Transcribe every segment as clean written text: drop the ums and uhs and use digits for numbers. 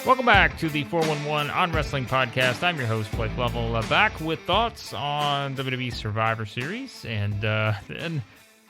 Welcome back to the 411 on Wrestling Podcast. I'm your host, Blake Lovell, back with thoughts on WWE Survivor Series and then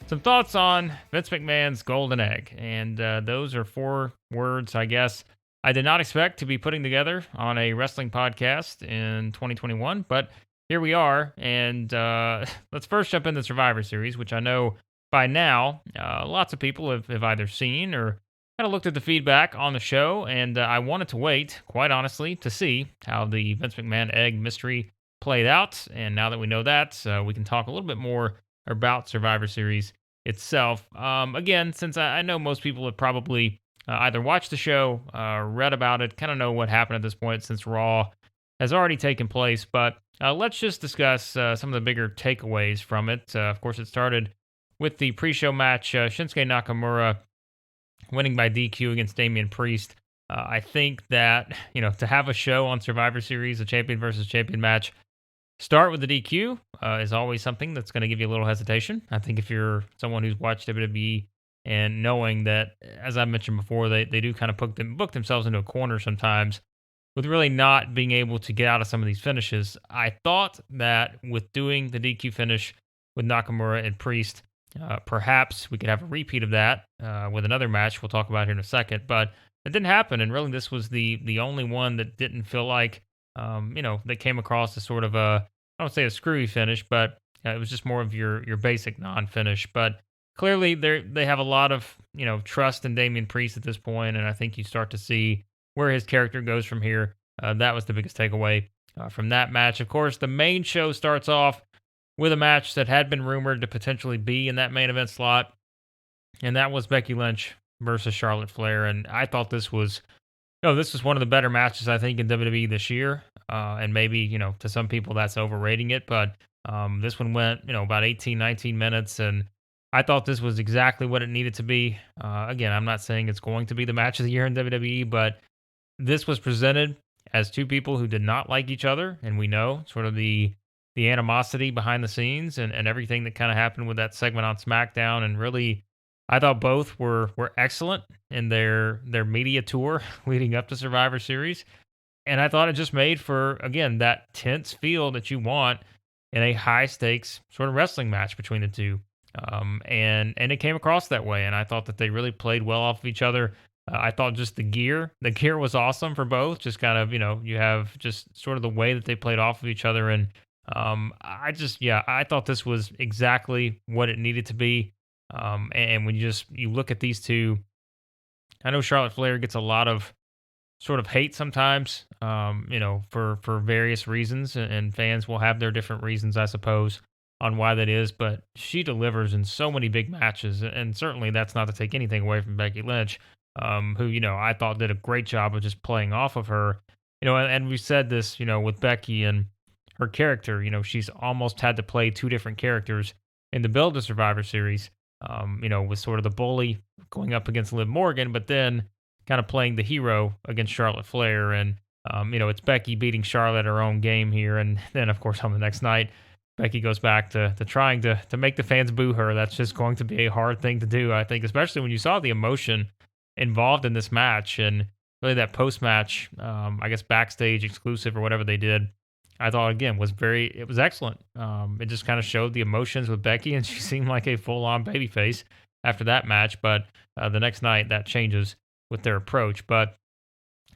some thoughts on Vince McMahon's golden egg. And those are four words, I guess, I did not expect to be putting together on a wrestling podcast in 2021, but here we are. And let's first jump into Survivor Series, which I know by now lots of people have either seen or kind of looked at the feedback on the show, and I wanted to wait, quite honestly, to see how the Vince McMahon egg mystery played out. And now that we know that, we can talk a little bit more about Survivor Series itself. Again, since I know most people have probably either watched the show, read about it, kind of know what happened at this point since Raw has already taken place. But let's just discuss some of the bigger takeaways from it. Of course, it started with the pre-show match, Shinsuke Nakamura winning by DQ against Damian Priest. I think that, to have a show on Survivor Series, a champion versus champion match, start with the DQ is always something that's going to give you a little hesitation. I think if you're someone who's watched WWE and knowing that, as I mentioned before, they do kind of book themselves into a corner sometimes with really not being able to get out of some of these finishes. I thought that with doing the DQ finish with Nakamura and Priest, perhaps we could have a repeat of that with another match we'll talk about here in a second, but it didn't happen. And really, this was the only one that didn't feel like, that came across as sort of I don't say a screwy finish, but it was just more of your basic non-finish. But clearly, they have a lot of trust in Damian Priest at this point, and I think you start to see where his character goes from here. That was the biggest takeaway from that match. Of course, the main show starts off with a match that had been rumored to potentially be in that main event slot, and that was Becky Lynch versus Charlotte Flair. And I thought this was one of the better matches, I think, in WWE this year. And maybe, to some people that's overrating it, but this one went, about 18, 19 minutes, and I thought this was exactly what it needed to be. Again, I'm not saying it's going to be the match of the year in WWE, but this was presented as two people who did not like each other, and we know sort of the animosity behind the scenes and everything that kind of happened with that segment on SmackDown. And really, I thought both were excellent in their media tour leading up to Survivor Series. And I thought it just made for, again, that tense feel that you want in a high stakes sort of wrestling match between the two. And it came across that way. And I thought that they really played well off of each other. I thought just the gear was awesome for both. Just kind of, you have just sort of the way that they played off of each other. And I thought this was exactly what it needed to be. And when you look at these two, I know Charlotte Flair gets a lot of sort of hate sometimes, for various reasons, and fans will have their different reasons, I suppose, on why that is. But she delivers in so many big matches, and certainly that's not to take anything away from Becky Lynch, who I thought did a great job of just playing off of her. And we said this, with Becky and her character, she's almost had to play two different characters in the build to Survivor Series, with sort of the bully going up against Liv Morgan, but then kind of playing the hero against Charlotte Flair. And, it's Becky beating Charlotte at her own game here. And then, of course, on the next night, Becky goes back to trying to make the fans boo her. That's just going to be a hard thing to do, I think, especially when you saw the emotion involved in this match. And really that post-match, I guess backstage exclusive or whatever they did, I thought, again, it was excellent. It just kind of showed the emotions with Becky, and she seemed like a full-on babyface after that match. But the next night, that changes with their approach. But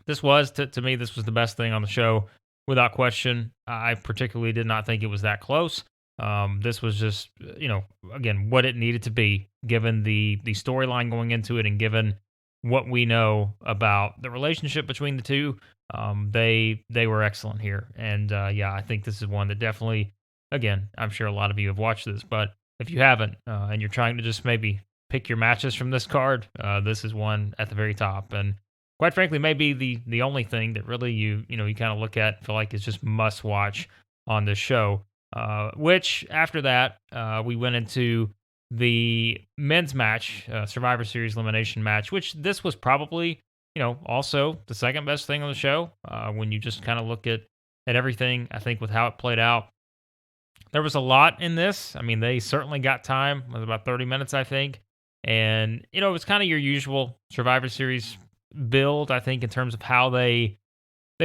this was, to me, this was the best thing on the show, without question. I particularly did not think it was that close. This was just, again, what it needed to be, given the storyline going into it and given what we know about the relationship between the two. They were excellent here. And I think this is one that definitely, again, I'm sure a lot of you have watched this, but if you haven't, and you're trying to just maybe pick your matches from this card, this is one at the very top. And quite frankly, maybe the only thing that really you kind of look at, feel like is just must watch on this show. Which after that, we went into the men's match, Survivor Series elimination match, which this was probably, also the second best thing on the show. When you just kind of look at everything, I think with how it played out, there was a lot in this. I mean, they certainly got time. It was about 30 minutes, I think. And, it was kind of your usual Survivor Series build, I think, in terms of how they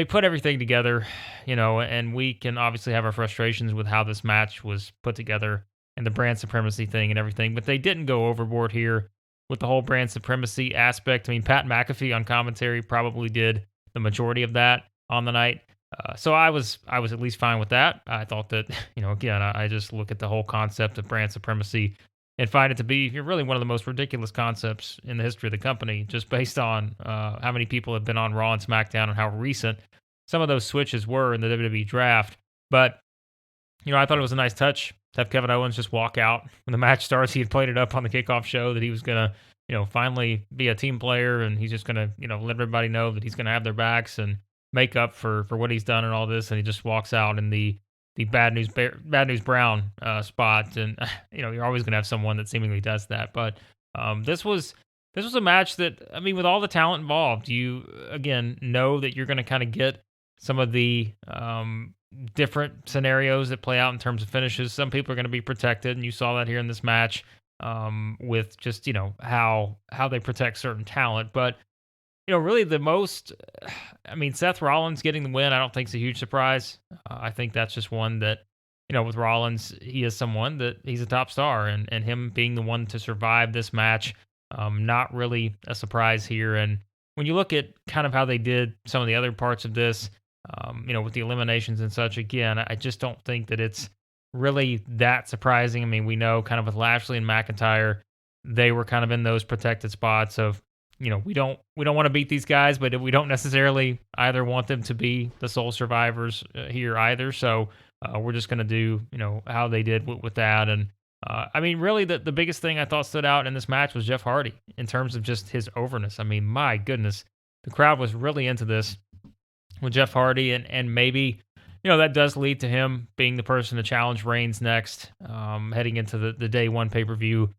put everything together, and we can obviously have our frustrations with how this match was put together and the brand supremacy thing and everything, but they didn't go overboard here with the whole brand supremacy aspect. I mean, Pat McAfee on commentary probably did the majority of that on the night. So I was at least fine with that. I thought that, again, I just look at the whole concept of brand supremacy and find it to be really one of the most ridiculous concepts in the history of the company, just based on how many people have been on Raw and SmackDown and how recent some of those switches were in the WWE draft. But, I thought it was a nice touch to have Kevin Owens just walk out when the match starts. He had played it up on the kickoff show that he was going to, finally be a team player, and he's just going to, let everybody know that he's going to have their backs and make up for what he's done and all this. And he just walks out in the bad news Brown spot, and you're always going to have someone that seemingly does that. But this was a match that, I mean, with all the talent involved, you again know that you're going to kind of get some of the different scenarios that play out in terms of finishes. Some people are going to be protected, and you saw that here in this match with just how they protect certain talent. But really the most, I mean, Seth Rollins getting the win, I don't think is a huge surprise. I think that's just one that, with Rollins, he is someone that he's a top star, and him being the one to survive this match, not really a surprise here. And when you look at kind of how they did some of the other parts of this, with the eliminations and such, again, I just don't think that it's really that surprising. I mean, we know kind of with Lashley and McIntyre, they were kind of in those protected spots of, we don't want to beat these guys, but we don't necessarily either want them to be the sole survivors here either. So we're just going to do, how they did with that. And I mean, really the biggest thing I thought stood out in this match was Jeff Hardy in terms of just his overness. I mean, my goodness, the crowd was really into this with Jeff Hardy, and maybe, that does lead to him being the person to challenge Reigns next, heading into the day one pay-per-view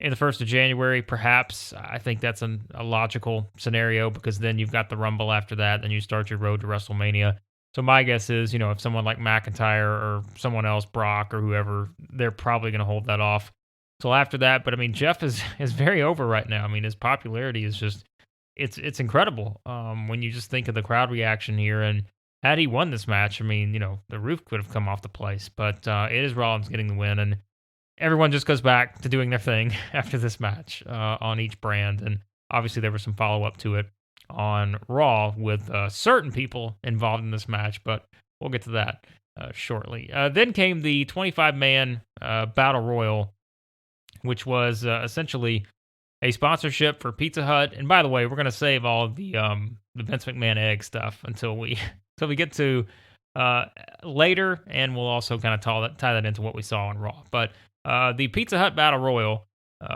in the 1st of January, perhaps. I think that's a logical scenario, because then you've got the Rumble after that, then you start your road to WrestleMania. So my guess is, if someone like McIntyre or someone else, Brock or whoever, they're probably going to hold that off till after that. But I mean, Jeff is very over right now. I mean, his popularity is just, it's incredible. When you just think of the crowd reaction here, and had he won this match, I mean, the roof could have come off the place. But it is Rollins getting the win, and everyone just goes back to doing their thing after this match on each brand. And obviously there was some follow-up to it on Raw with certain people involved in this match, but we'll get to that shortly. Then came the 25-man Battle Royal, which was essentially a sponsorship for Pizza Hut. And by the way, we're going to save all of the Vince McMahon egg stuff until we get to later, and we'll also kind of tie that into what we saw on Raw. But the Pizza Hut Battle Royal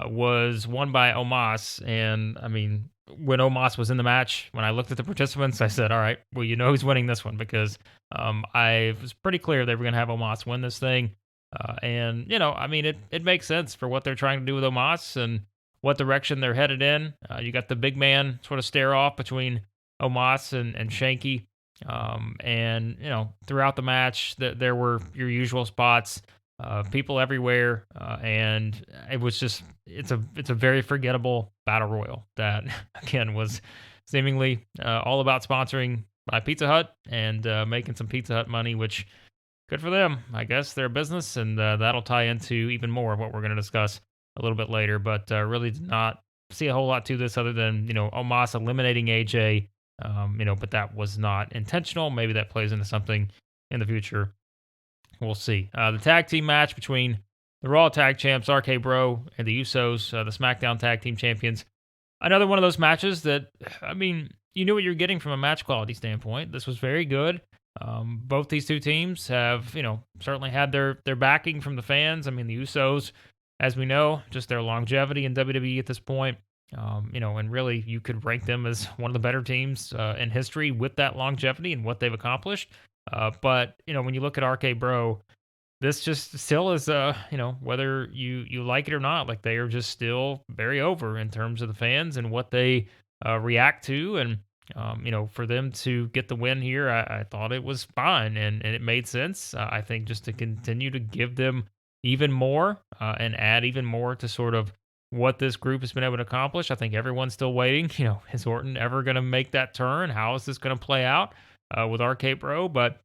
was won by Omos, and I mean, when Omos was in the match, when I looked at the participants, I said, all right, well, who's winning this one, because I was pretty clear they were going to have Omos win this thing. And, I mean, it makes sense for what they're trying to do with Omos and what direction they're headed in. You got the big man sort of stare off between Omos and Shanky. And, throughout the match, there were your usual spots. People everywhere, and it was just, it's a very forgettable battle royal that again was seemingly all about sponsoring by Pizza Hut and making some Pizza Hut money, which good for them. I guess they're a business, and that'll tie into even more of what we're going to discuss a little bit later. But really did not see a whole lot to this other than Omos eliminating AJ, but that was not intentional. Maybe that plays into something in the future. We'll see. The tag team match between the Raw Tag Champs, RK Bro, and the Usos, the SmackDown Tag Team Champions. Another one of those matches that, I mean, you knew what you're getting from a match quality standpoint. This was very good. Both these two teams have, certainly had their backing from the fans. I mean, the Usos, as we know, just their longevity in WWE at this point, and really you could rank them as one of the better teams in history with that longevity and what they've accomplished. But, when you look at RK Bro, this just still is, whether you like it or not, like they are just still very over in terms of the fans and what they react to. And, for them to get the win here, I thought it was fine and it made sense. I think just to continue to give them even more and add even more to sort of what this group has been able to accomplish. I think everyone's still waiting. Is Orton ever going to make that turn? How is this going to play out with RK Bro? But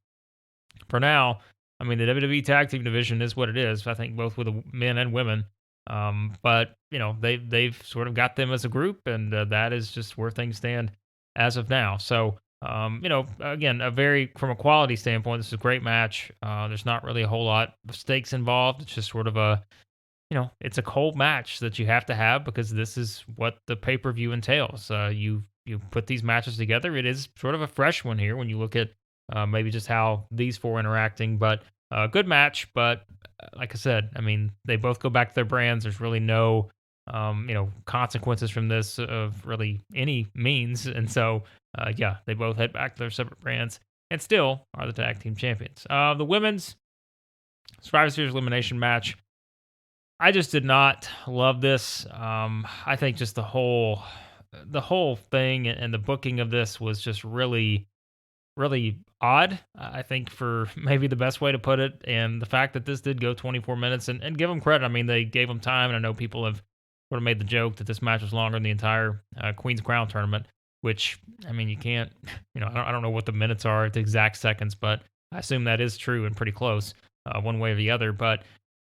for now, I mean, the WWE Tag Team division is what it is. I think both with the men and women. But they've sort of got them as a group, and that is just where things stand as of now. So again, from a quality standpoint, this is a great match. There's not really a whole lot of stakes involved. It's just sort of it's a cold match that you have to have because this is what the pay per view entails. You put these matches together. It is sort of a fresh one here when you look at maybe just how these four interacting, but good match. But like I said, I mean, they both go back to their brands. There's really no consequences from this of really any means, and so yeah, they both head back to their separate brands and still are the tag team champions. The women's Survivor Series elimination match. I just did not love this. I think just the whole thing and the booking of this was just really, really odd. I think for maybe the best way to put it, and the fact that this did go 24 minutes, and give them credit. I mean, they gave them time, and I know people have sort of made the joke that this match was longer than the entire Queen's Crown tournament. Which, I mean, you can't. I don't know what the minutes are at the exact seconds, but I assume that is true and pretty close, one way or the other. But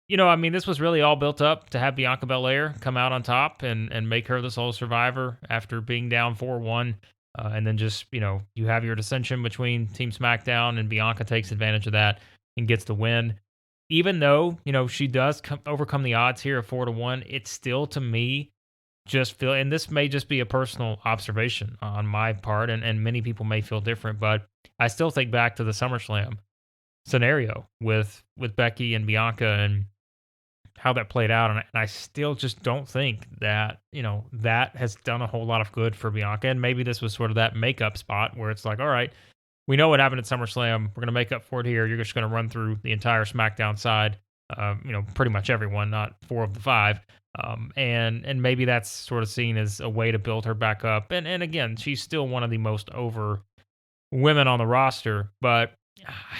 I mean, this was really all built up to have Bianca Belair come out on top and make her the sole survivor after being down 4-1. And then just, you have your dissension between Team SmackDown, and Bianca takes advantage of that and gets the win. Even though, she does overcome the odds here of 4-1, it's still, to me, just feel, and this may just be a personal observation on my part, and many people may feel different, but I still think back to the SummerSlam scenario with Becky and Bianca and how that played out, and I still just don't think that that has done a whole lot of good for Bianca. And maybe this was sort of that makeup spot where it's like, all right, we know what happened at SummerSlam, we're gonna make up for it here. You're just gonna run through the entire SmackDown side, pretty much everyone, not 4 of the 5. And maybe that's sort of seen as a way to build her back up. And again, she's still one of the most over women on the roster, but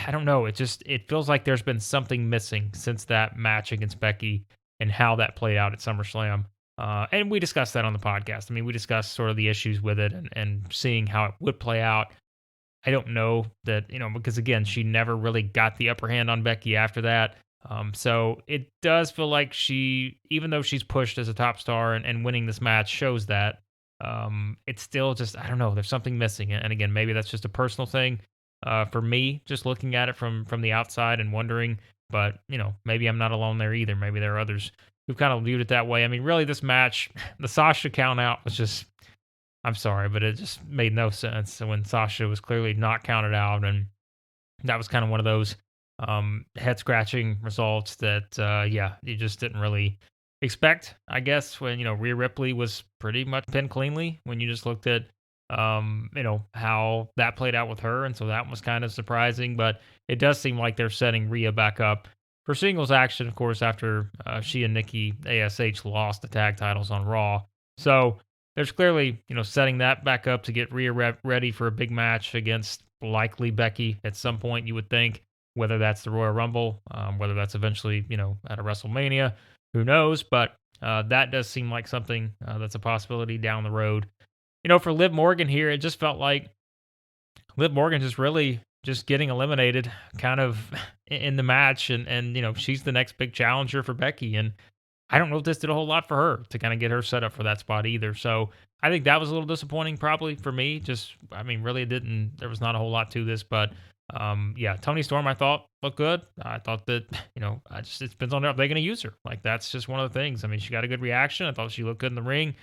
I don't know. It feels like there's been something missing since that match against Becky and how that played out at SummerSlam. And we discussed that on the podcast. I mean, we discussed sort of the issues with it and seeing how it would play out. I don't know that, because again, she never really got the upper hand on Becky after that. So it does feel like even though she's pushed as a top star and winning this match shows that, it's still just, I don't know, there's something missing. And again, maybe that's just a personal thing for me, just looking at it from the outside and wondering, but maybe I'm not alone there either. Maybe there are others who've kind of viewed it that way. I mean, really, this match, the Sasha count out was just, I'm sorry, but it just made no sense when Sasha was clearly not counted out. And that was kind of one of those head scratching results that, you just didn't really expect, I guess, when, Rhea Ripley was pretty much pinned cleanly when you just looked at, how that played out with her. And so that was kind of surprising, but it does seem like they're setting Rhea back up for singles action, of course, after she and Nikki ASH lost the tag titles on Raw. So there's clearly, setting that back up to get Rhea ready for a big match against likely Becky at some point, you would think, whether that's the Royal Rumble, whether that's eventually, at a WrestleMania, who knows? But that does seem like something that's a possibility down the road. For Liv Morgan here, it just felt like Liv Morgan just really just getting eliminated kind of in the match. And she's the next big challenger for Becky. And I don't know if this did a whole lot for her to kind of get her set up for that spot either. So I think that was a little disappointing probably for me. Really it didn't, there was not a whole lot to this, but Toni Storm I thought looked good. I thought that, it depends on, are they going to use her? Like, that's just one of the things. I mean, she got a good reaction. I thought she looked good in the ring.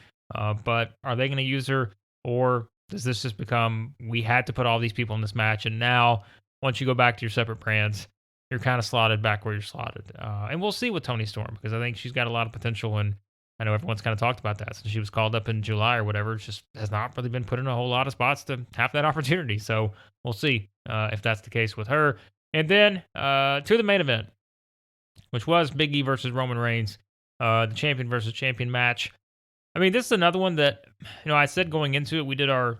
But are they going to use her, or does this just become, we had to put all these people in this match, and now once you go back to your separate brands, you're kind of slotted back where you're slotted. And we'll see with Toni Storm, because I think she's got a lot of potential, and I know everyone's kind of talked about that since she was called up in July or whatever. It just has not really been put in a whole lot of spots to have that opportunity. So we'll see if that's the case with her. And then to the main event, which was Big E versus Roman Reigns, the champion versus champion match. I mean, this is another one that, I said going into it, we did our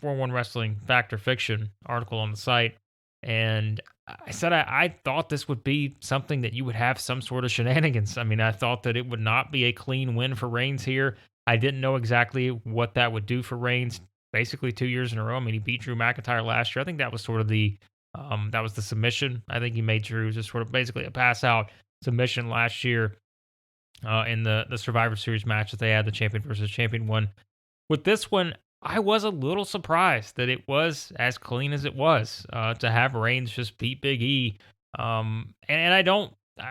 4-1 Wrestling Fact or Fiction article on the site, and I said I thought this would be something that you would have some sort of shenanigans. I mean, I thought that it would not be a clean win for Reigns here. I didn't know exactly what that would do for Reigns. Basically, 2 years in a row. I mean, he beat Drew McIntyre last year. I think that was sort of that was the submission. I think he made Drew just sort of basically a pass out submission last year in the Survivor Series match that they had, the champion versus champion one. With this one, I was a little surprised that it was as clean as it was to have Reigns just beat Big E. And I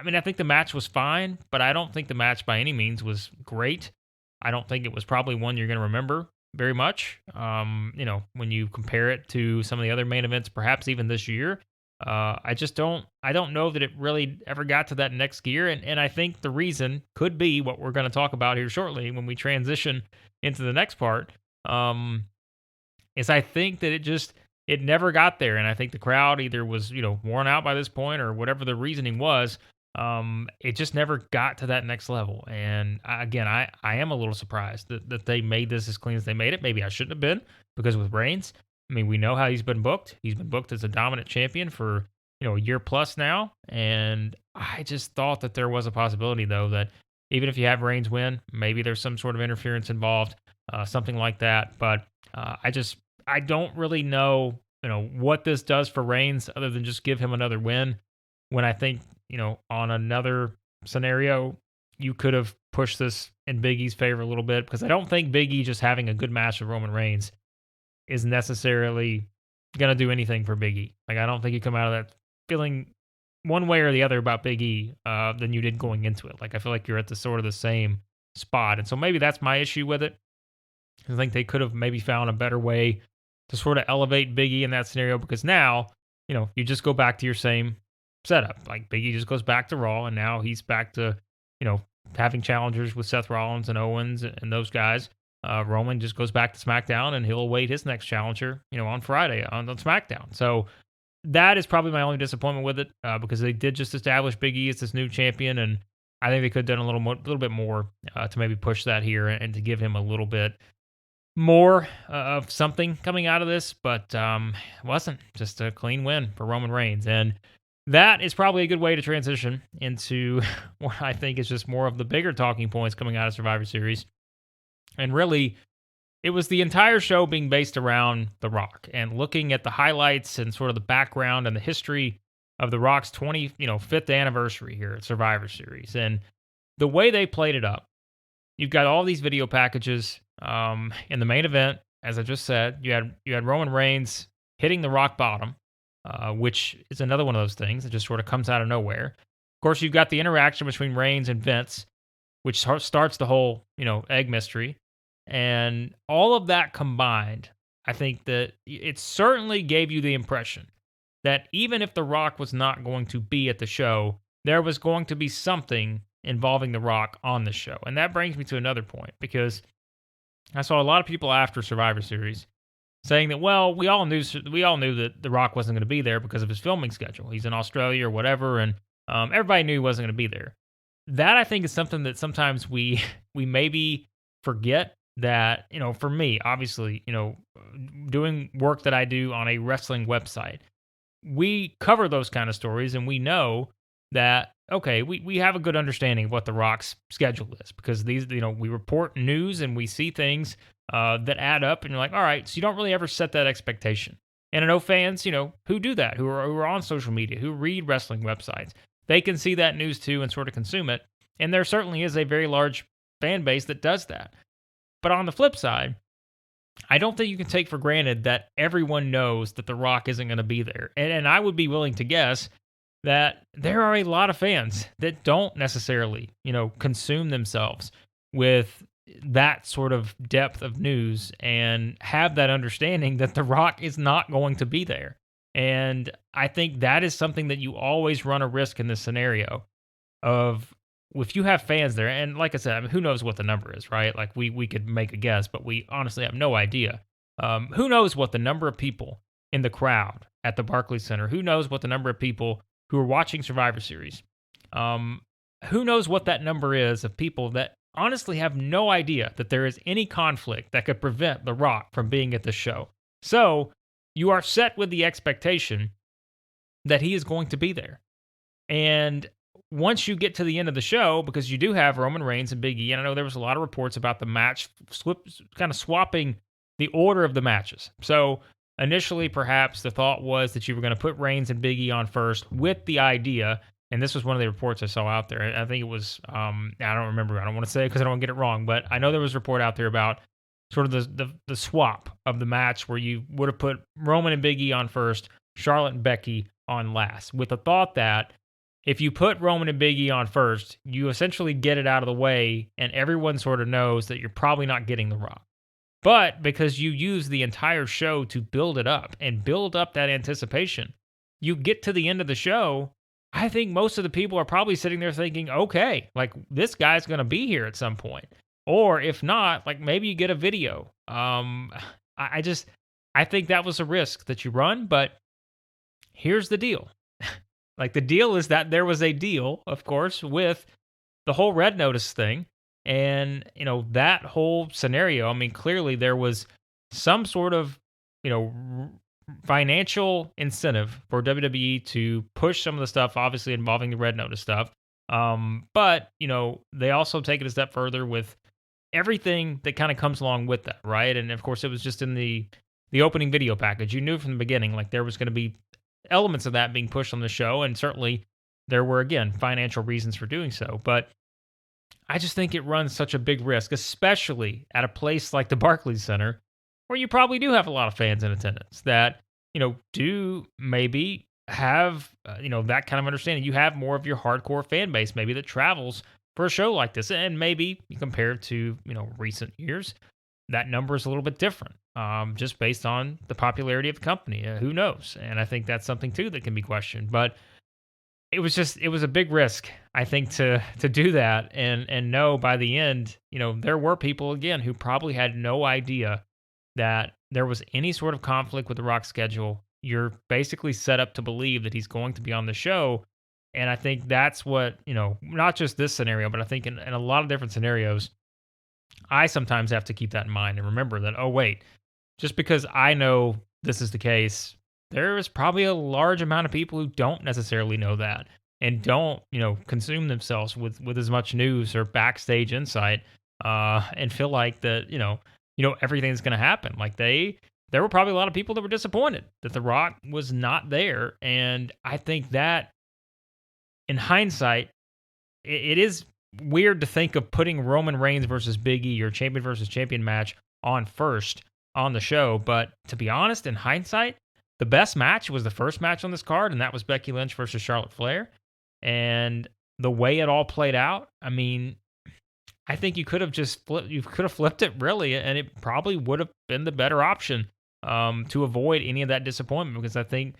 mean, I think the match was fine, but I don't think the match by any means was great. I don't think it was probably one you're going to remember very much. When you compare it to some of the other main events, perhaps even this year. I don't know that it really ever got to that next gear. And I think the reason could be what we're going to talk about here shortly when we transition into the next part. Is I think that it never got there. And I think the crowd either was, worn out by this point or whatever the reasoning was. It just never got to that next level. And I am a little surprised that they made this as clean as they made it. Maybe I shouldn't have been, because with Reigns, I mean, we know how he's been booked. He's been booked as a dominant champion for, a year plus now. And I just thought that there was a possibility, though, that even if you have Reigns win, maybe there's some sort of interference involved, something like that. But I don't really know, what this does for Reigns other than just give him another win. When I think, on another scenario, you could have pushed this in Big E's favor a little bit, because I don't think Big E just having a good match with Roman Reigns is necessarily going to do anything for Big E. Like, I don't think you come out of that feeling one way or the other about Big E than you did going into it. Like, I feel like you're at the sort of the same spot. And so maybe that's my issue with it. I think they could have maybe found a better way to sort of elevate Big E in that scenario, because now, you just go back to your same setup. Like, Big E just goes back to Raw, and now he's back to, having challengers with Seth Rollins and Owens and those guys. Roman just goes back to SmackDown, and he'll await his next challenger, on Friday on SmackDown. So that is probably my only disappointment with it, because they did just establish Big E as this new champion, and I think they could have done a little bit more to maybe push that here and to give him a little bit more of something coming out of this. But it wasn't. Just a clean win for Roman Reigns, and that is probably a good way to transition into what I think is just more of the bigger talking points coming out of Survivor Series. And really, it was the entire show being based around The Rock and looking at the highlights and sort of the background and the history of The Rock's 5th anniversary here at Survivor Series. And the way they played it up, you've got all these video packages in the main event. As I just said, you had Roman Reigns hitting the rock bottom, which is another one of those things that just sort of comes out of nowhere. Of course, you've got the interaction between Reigns and Vince, which starts the whole, egg mystery. And all of that combined, I think that it certainly gave you the impression that even if The Rock was not going to be at the show, there was going to be something involving The Rock on the show. And that brings me to another point, because I saw a lot of people after Survivor Series saying that, well, we all knew that The Rock wasn't going to be there because of his filming schedule. He's in Australia or whatever, and everybody knew he wasn't going to be there. That, I think, is something that sometimes we maybe forget. That, for me, obviously, doing work that I do on a wrestling website, we cover those kind of stories, and we know that, okay, we have a good understanding of what The Rock's schedule is, because these, we report news and we see things that add up, and you're like, all right, so you don't really ever set that expectation. And I know fans, who do that, who are on social media, who read wrestling websites, they can see that news too and sort of consume it. And there certainly is a very large fan base that does that. But on the flip side, I don't think you can take for granted that everyone knows that The Rock isn't going to be there. And I would be willing to guess that there are a lot of fans that don't necessarily, consume themselves with that sort of depth of news and have that understanding that The Rock is not going to be there. And I think that is something that you always run a risk in this scenario of, if you have fans there, and like I said, I mean, who knows what the number is, right? Like, we could make a guess, but we honestly have no idea. Who knows what the number of people in the crowd at the Barclays Center, who knows what the number of people who are watching Survivor Series, who knows what that number is of people that honestly have no idea that there is any conflict that could prevent The Rock from being at the show. So you are set with the expectation that he is going to be there. And once you get to the end of the show, because you do have Roman Reigns and Big E, and I know there was a lot of reports about the match kind of swapping the order of the matches. So initially, perhaps the thought was that you were going to put Reigns and Big E on first with the idea, and this was one of the reports I saw out there. I think it was, I don't remember. I don't want to say it because I don't want to get it wrong, but I know there was a report out there about sort of the swap of the match where you would have put Roman and Big E on first, Charlotte and Becky on last, with the thought that if you put Roman and Big E on first, you essentially get it out of the way, and everyone sort of knows that you're probably not getting The Rock. But because you use the entire show to build it up and build up that anticipation, you get to the end of the show, I think most of the people are probably sitting there thinking, okay, like this guy's going to be here at some point. Or if not, like maybe you get a video. I think that was a risk that you run, but here's the deal. Like the deal is that there was a deal, of course, with the whole Red Notice thing. And, that whole scenario, I mean, clearly there was some sort of, financial incentive for WWE to push some of the stuff, obviously involving the Red Notice stuff. But, they also take it a step further with everything that kind of comes along with that, right? And of course, it was just in the opening video package. You knew from the beginning, like there was going to be elements of that being pushed on the show, and certainly there were, again, financial reasons for doing so. But I just think it runs such a big risk, especially at a place like the Barclays Center, where you probably do have a lot of fans in attendance that, do maybe have, that kind of understanding. You have more of your hardcore fan base maybe that travels for a show like this. And maybe you compare it to, recent years, that number is a little bit different, just based on the popularity of the company. Who knows? And I think that's something, too, that can be questioned. But it was a big risk, I think, to do that and know by the end, there were people, again, who probably had no idea that there was any sort of conflict with the Rock's schedule. You're basically set up to believe that he's going to be on the show. And I think that's what, not just this scenario, but I think in a lot of different scenarios, I sometimes have to keep that in mind and remember that, oh, wait, just because I know this is the case, there is probably a large amount of people who don't necessarily know that and don't, consume themselves with as much news or backstage insight, and feel like that, everything's going to happen. Like there were probably a lot of people that were disappointed that The Rock was not there. And I think that in hindsight, it is weird to think of putting Roman Reigns versus Big E or champion versus champion match on first on the show. But to be honest, in hindsight, the best match was the first match on this card, and that was Becky Lynch versus Charlotte Flair. And the way it all played out, I mean, I think you could have flipped it really, and it probably would have been the better option, to avoid any of that disappointment, because I think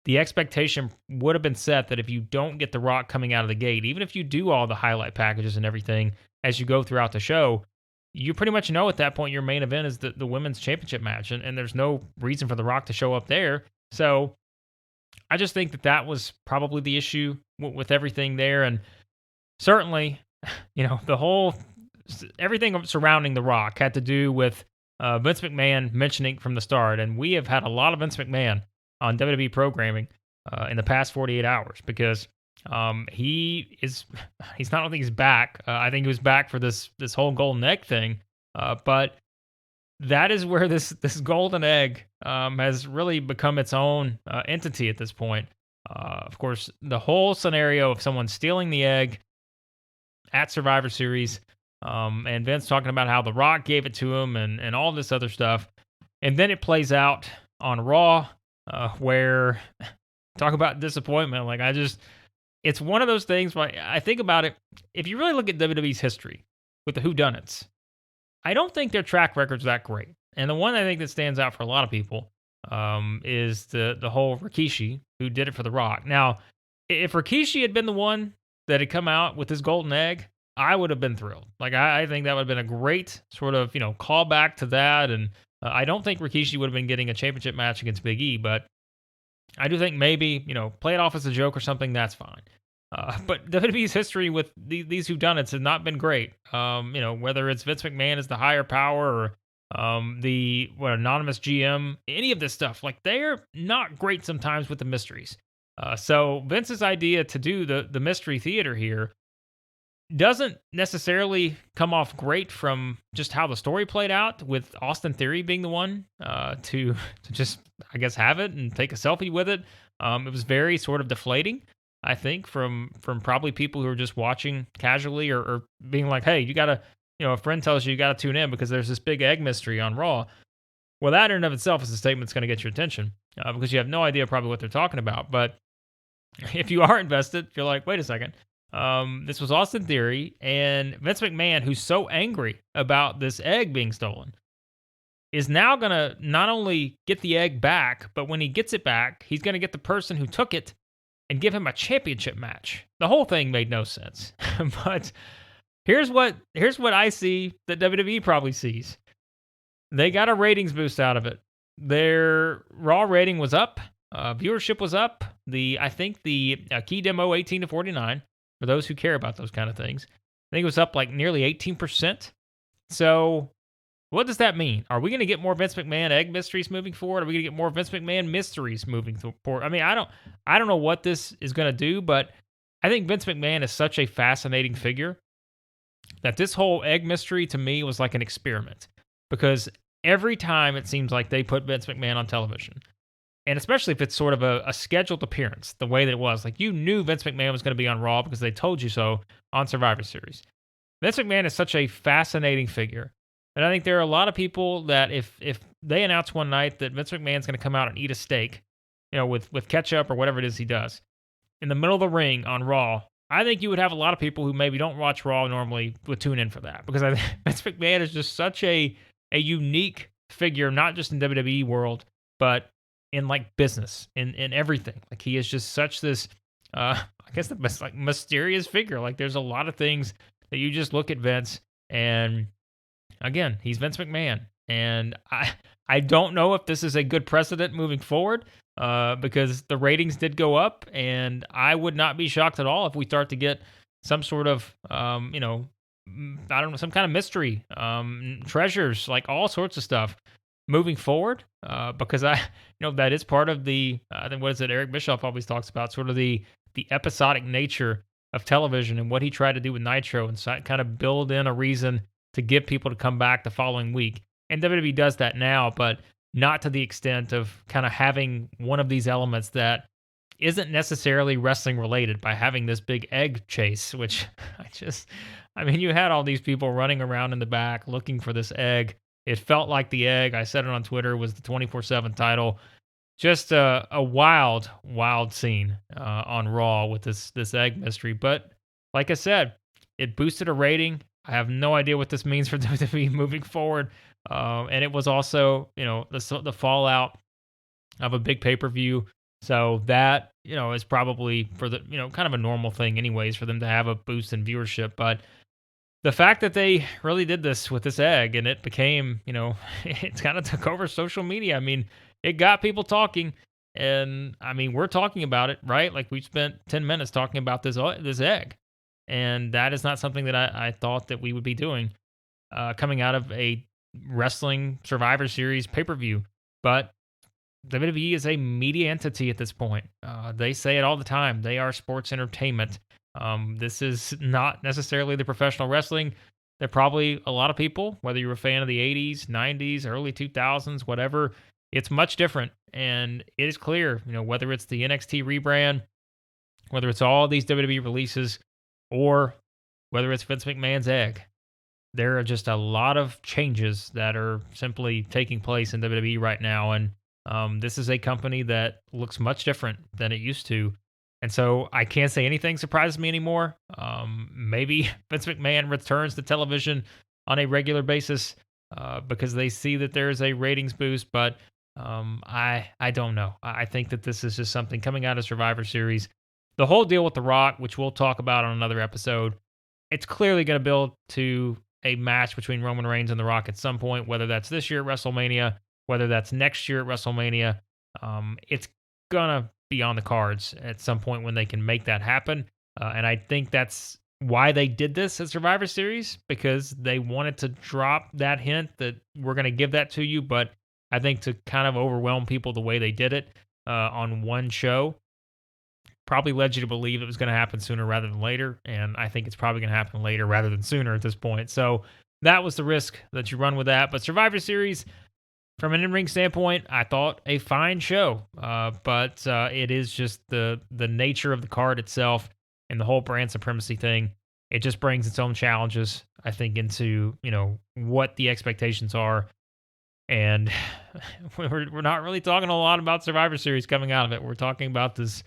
the expectation would have been set that if you don't get The Rock coming out of the gate, even if you do all the highlight packages and everything as you go throughout the show, you pretty much know at that point your main event is the women's championship match, and there's no reason for The Rock to show up there. So I just think that was probably the issue with everything there. And certainly, the whole everything surrounding The Rock had to do with Vince McMahon mentioning from the start. And we have had a lot of Vince McMahon on WWE programming in the past 48 hours because he's not only he's back. I think he was back for this whole golden egg thing. But that is where this golden egg has really become its own entity at this point. Of course, the whole scenario of someone stealing the egg at Survivor Series, and Vince talking about how The Rock gave it to him and all this other stuff. And then it plays out on Raw, where talk about disappointment. Like it's one of those things where I think about it. If you really look at WWE's history with the whodunits, I don't think their track record's that great. And the one I think that stands out for a lot of people is the whole Rikishi, who did it for The Rock. Now, if Rikishi had been the one that had come out with his golden egg, I would have been thrilled. Like, I think that would have been a great sort of, callback to that. And I don't think Rikishi would have been getting a championship match against Big E, but I do think maybe, play it off as a joke or something, that's fine. But WWE's history with these whodunits has not been great. Whether it's Vince McMahon as the higher power or the anonymous GM, any of this stuff, like they're not great sometimes with the mysteries. So Vince's idea to do the mystery theater here doesn't necessarily come off great from just how the story played out, with Austin Theory being the one to just, I guess, have it and take a selfie with it. It was very sort of deflating, I think, from probably people who are just watching casually, or being like, hey, you gotta, a friend tells you gotta tune in because there's this big egg mystery on Raw. Well, that in and of itself is a statement that's going to get your attention, because you have no idea probably what they're talking about. But if you are invested, you're like, wait a second. This was Austin Theory and Vince McMahon, who's so angry about this egg being stolen, is now going to not only get the egg back, but when he gets it back, he's going to get the person who took it and give him a championship match. The whole thing made no sense. But here's what I see that WWE probably sees. They got a ratings boost out of it. Their Raw rating was up. Viewership was up. I think the key demo 18 to 49, for those who care about those kind of things, I think it was up like nearly 18%. So what does that mean? Are we going to get more Vince McMahon egg mysteries moving forward? Are we going to get more Vince McMahon mysteries moving forward? I mean, I don't know what this is going to do, but I think Vince McMahon is such a fascinating figure that this whole egg mystery to me was like an experiment, because every time it seems like they put Vince McMahon on television, and especially if it's sort of a scheduled appearance, the way that it was, like you knew Vince McMahon was going to be on Raw because they told you so on Survivor Series. Vince McMahon is such a fascinating figure. And I think there are a lot of people that if they announce one night that Vince McMahon's going to come out and eat a steak, with ketchup or whatever it is he does, in the middle of the ring on Raw, I think you would have a lot of people who maybe don't watch Raw normally would tune in for that, because I think Vince McMahon is just such a unique figure, not just in WWE world, but in like business, in everything. Like he is just such this, I guess the best, like mysterious figure. Like there's a lot of things that you just look at Vince, and again, he's Vince McMahon, and I don't know if this is a good precedent moving forward, because the ratings did go up, and I would not be shocked at all if we start to get some sort of, I don't know, some kind of mystery, treasures, like all sorts of stuff moving forward, because that is part of the, I think, what is it, Eric Bischoff always talks about, sort of the episodic nature of television and what he tried to do with Nitro, and so kind of build in a reason to get people to come back the following week. And WWE does that now, but not to the extent of kind of having one of these elements that isn't necessarily wrestling related, by having this big egg chase, which you had all these people running around in the back looking for this egg. It felt like the egg, I said it on Twitter, was the 24/7 title. Just a wild, wild scene on Raw with this egg mystery. But like I said, it boosted a rating. I have no idea what this means for WWE moving forward. And it was also, the fallout of a big pay-per-view. So that, is probably for the, kind of a normal thing anyways for them to have a boost in viewership. But the fact that they really did this with this egg, and it became, it kind of took over social media. I mean, it got people talking, and I mean, we're talking about it, right? Like we spent 10 minutes talking about this egg, and that is not something that I thought that we would be doing coming out of a wrestling Survivor Series pay-per-view. But WWE is a media entity at this point. They say it all the time. They are sports entertainment. This is not necessarily the professional wrestling. There are probably a lot of people, whether you're a fan of the 80s, 90s, early 2000s, whatever, it's much different. And it is clear, whether it's the NXT rebrand, whether it's all these WWE releases, or whether it's Vince McMahon's egg, there are just a lot of changes that are simply taking place in WWE right now. And this is a company that looks much different than it used to. And so I can't say anything surprises me anymore. Maybe Vince McMahon returns to television on a regular basis because they see that there's a ratings boost. But I don't know. I think that this is just something coming out of Survivor Series. The whole deal with The Rock, which we'll talk about on another episode, it's clearly going to build to a match between Roman Reigns and The Rock at some point, whether that's this year at WrestleMania, whether that's next year at WrestleMania. It's going to be on the cards at some point when they can make that happen. And I think that's why they did this at Survivor Series, because they wanted to drop that hint that we're going to give that to you. But I think to kind of overwhelm people the way they did it on one show, probably led you to believe it was going to happen sooner rather than later. And I think it's probably going to happen later rather than sooner at this point. So that was the risk that you run with that. But Survivor Series, from an in-ring standpoint, I thought a fine show. But it is just the nature of the card itself and the whole brand supremacy thing. It just brings its own challenges, I think, into, what the expectations are. And we're not really talking a lot about Survivor Series coming out of it. We're talking about this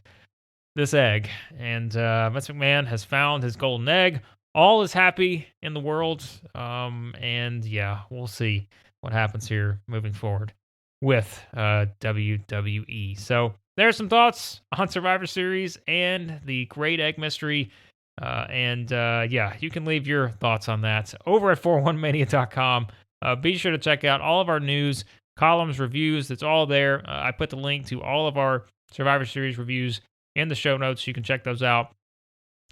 egg. And Vince McMahon has found his golden egg. All is happy in the world. And yeah, we'll see what happens here moving forward with WWE. So there's some thoughts on Survivor Series and the Great Egg Mystery. Yeah, you can leave your thoughts on that over at 41mania.com. Be sure to check out all of our news, columns, reviews. It's all there. I put the link to all of our Survivor Series reviews in the show notes. You can check those out.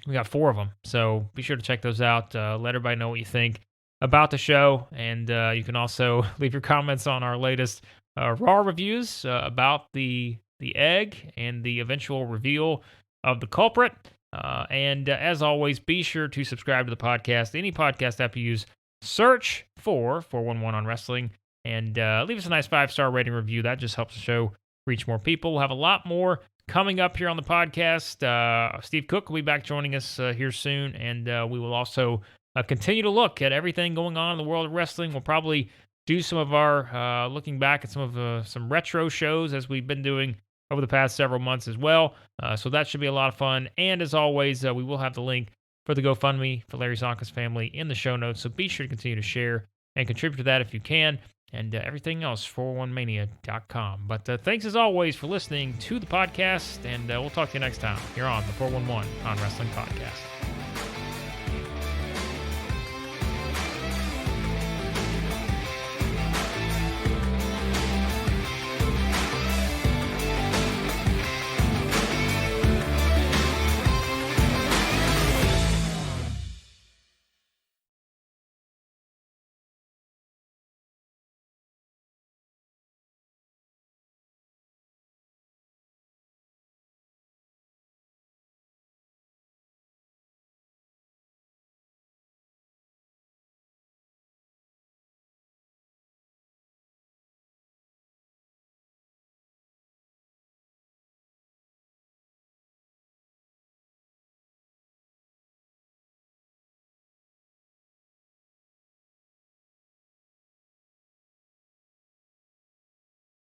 We got 4 of them, so be sure to check those out. Let everybody know what you think about the show, and you can also leave your comments on our latest Raw reviews about the egg and the eventual reveal of the culprit. As always, be sure to subscribe to the podcast. Any podcast app you use, search for 411 on Wrestling, and leave us a nice 5-star rating review. That just helps the show reach more people. We'll have a lot more coming up here on the podcast. Steve Cook will be back joining us here soon, and we will also continue to look at everything going on in the world of wrestling. We'll probably do some of our looking back at some retro shows as we've been doing over the past several months as well. So that should be a lot of fun. And as always, we will have the link for the GoFundMe for Larry Zonka's family in the show notes. So be sure to continue to share and contribute to that if you can. And everything else, 411mania.com. But thanks as always for listening to the podcast. And we'll talk to you next time here on the 411 on Wrestling Podcast.